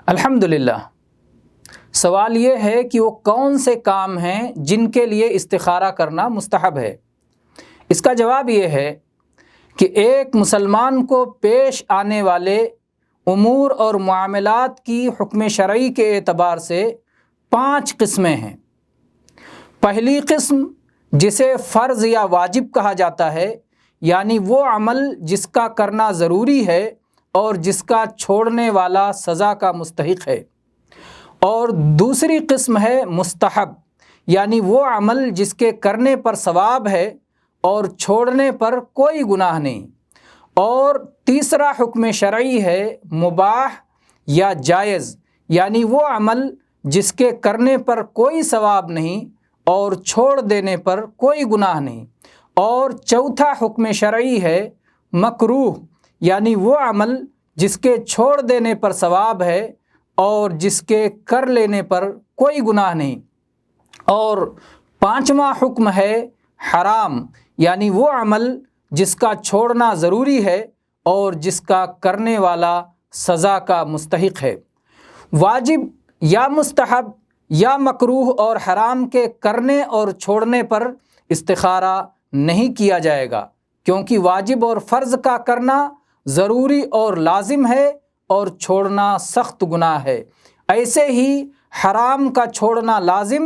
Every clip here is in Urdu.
الحمدللہ، سوال یہ ہے کہ وہ کون سے کام ہیں جن کے لیے استخارہ کرنا مستحب ہے۔ اس کا جواب یہ ہے کہ ایک مسلمان کو پیش آنے والے امور اور معاملات کی حکم شرعی کے اعتبار سے 5 قسمیں ہیں۔ پہلی قسم جسے فرض یا واجب کہا جاتا ہے، یعنی وہ عمل جس کا کرنا ضروری ہے اور جس کا چھوڑنے والا سزا کا مستحق ہے۔ اور دوسری قسم ہے مستحب، یعنی وہ عمل جس کے کرنے پر ثواب ہے اور چھوڑنے پر کوئی گناہ نہیں۔ اور تیسرا حکم شرعی ہے مباح یا جائز، یعنی وہ عمل جس کے کرنے پر کوئی ثواب نہیں اور چھوڑ دینے پر کوئی گناہ نہیں۔ اور چوتھا حکم شرعی ہے مکروہ، یعنی وہ عمل جس کے چھوڑ دینے پر ثواب ہے اور جس کے کر لینے پر کوئی گناہ نہیں۔ اور پانچواں حکم ہے حرام، یعنی وہ عمل جس کا چھوڑنا ضروری ہے اور جس کا کرنے والا سزا کا مستحق ہے۔ واجب یا مستحب یا مکروہ اور حرام کے کرنے اور چھوڑنے پر استخارہ نہیں کیا جائے گا، کیونکہ واجب اور فرض کا کرنا ضروری اور لازم ہے اور چھوڑنا سخت گناہ ہے۔ ایسے ہی حرام کا چھوڑنا لازم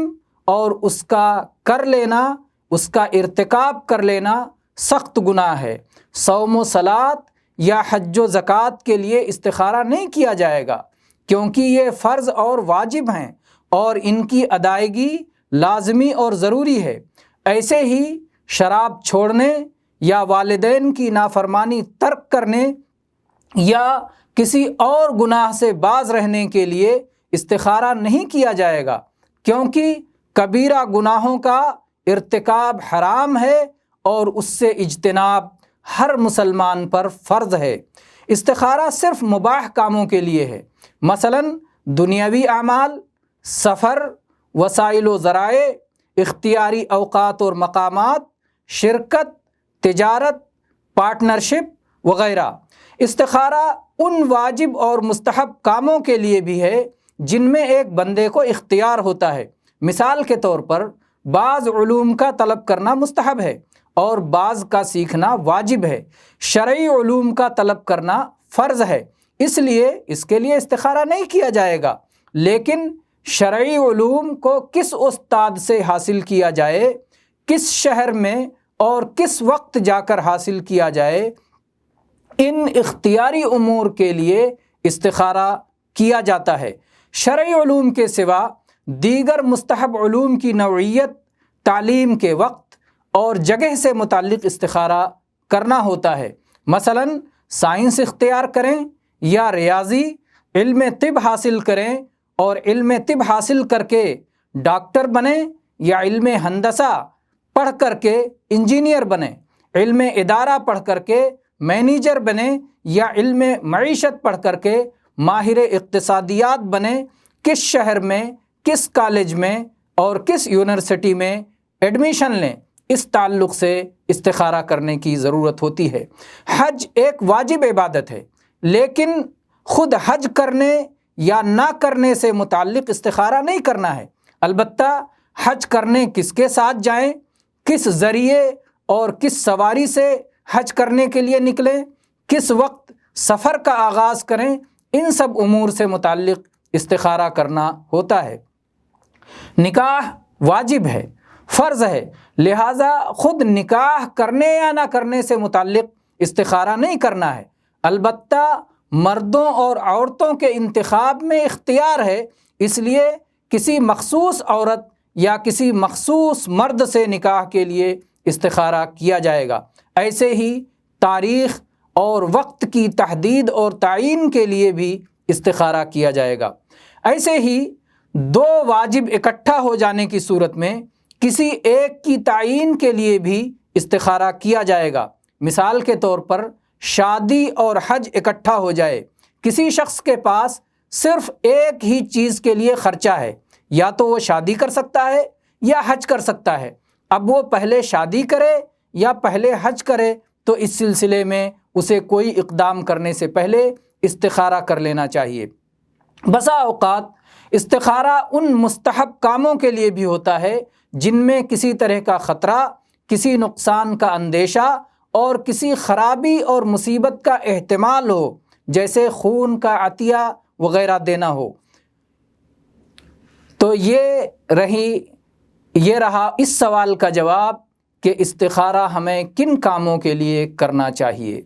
اور اس کا کر لینا، اس کا ارتکاب کر لینا سخت گناہ ہے۔ صوم و صلاۃ یا حج و زکوٰۃ کے لیے استخارہ نہیں کیا جائے گا، کیونکہ یہ فرض اور واجب ہیں اور ان کی ادائیگی لازمی اور ضروری ہے۔ ایسے ہی شراب چھوڑنے یا والدین کی نافرمانی ترک کرنے یا کسی اور گناہ سے باز رہنے کے لیے استخارہ نہیں کیا جائے گا، کیونکہ کبیرہ گناہوں کا ارتکاب حرام ہے اور اس سے اجتناب ہر مسلمان پر فرض ہے۔ استخارہ صرف مباح کاموں کے لیے ہے، مثلا دنیاوی اعمال، سفر، وسائل و ذرائع، اختیاری اوقات اور مقامات، شرکت، تجارت، پارٹنرشپ وغیرہ۔ استخارہ ان واجب اور مستحب کاموں کے لیے بھی ہے جن میں ایک بندے کو اختیار ہوتا ہے۔ مثال کے طور پر بعض علوم کا طلب کرنا مستحب ہے اور بعض کا سیکھنا واجب ہے۔ شرعی علوم کا طلب کرنا فرض ہے، اس لیے اس کے لیے استخارہ نہیں کیا جائے گا۔ لیکن شرعی علوم کو کس استاد سے حاصل کیا جائے، کس شہر میں اور کس وقت جا کر حاصل کیا جائے، ان اختیاری امور کے لیے استخارہ کیا جاتا ہے۔ شرعی علوم کے سوا دیگر مستحب علوم کی نوعیت، تعلیم کے وقت اور جگہ سے متعلق استخارہ کرنا ہوتا ہے۔ مثلا سائنس اختیار کریں یا ریاضی، علم طب حاصل کریں اور علم طب حاصل کر کے ڈاکٹر بنیں، یا علم ہندسہ پڑھ کر کے انجینئر بنیں، علم ادارہ پڑھ کر کے مینیجر بنیں، یا علم معیشت پڑھ کر کے ماہر اقتصادیات بنیں۔ کس شہر میں، کس کالج میں اور کس یونیورسٹی میں ایڈمیشن لیں، اس تعلق سے استخارہ کرنے کی ضرورت ہوتی ہے۔ حج ایک واجب عبادت ہے، لیکن خود حج کرنے یا نہ کرنے سے متعلق استخارہ نہیں کرنا ہے۔ البتہ حج کرنے کس کے ساتھ جائیں، کس ذریعے اور کس سواری سے حج کرنے کے لیے نکلیں، کس وقت سفر کا آغاز کریں، ان سب امور سے متعلق استخارہ کرنا ہوتا ہے۔ نکاح واجب ہے، فرض ہے، لہٰذا خود نکاح کرنے یا نہ کرنے سے متعلق استخارہ نہیں کرنا ہے۔ البتہ مردوں اور عورتوں کے انتخاب میں اختیار ہے، اس لیے کسی مخصوص عورت یا کسی مخصوص مرد سے نکاح کے لیے استخارہ کیا جائے گا۔ ایسے ہی تاریخ اور وقت کی تحدید اور تعیین کے لیے بھی استخارہ کیا جائے گا۔ ایسے ہی 2 واجب اکٹھا ہو جانے کی صورت میں کسی ایک کی تعیین کے لیے بھی استخارہ کیا جائے گا۔ مثال کے طور پر شادی اور حج اکٹھا ہو جائے، کسی شخص کے پاس صرف ایک ہی چیز کے لیے خرچہ ہے، یا تو وہ شادی کر سکتا ہے یا حج کر سکتا ہے۔ اب وہ پہلے شادی کرے یا پہلے حج کرے، تو اس سلسلے میں اسے کوئی اقدام کرنے سے پہلے استخارہ کر لینا چاہیے۔ بسا اوقات استخارہ ان مستحب کاموں کے لیے بھی ہوتا ہے جن میں کسی طرح کا خطرہ، کسی نقصان کا اندیشہ اور کسی خرابی اور مصیبت کا احتمال ہو، جیسے خون کا عطیہ وغیرہ دینا ہو۔ تو یہ رہا اس سوال کا جواب کہ استخارہ ہمیں کن کاموں کے لیے کرنا چاہیے۔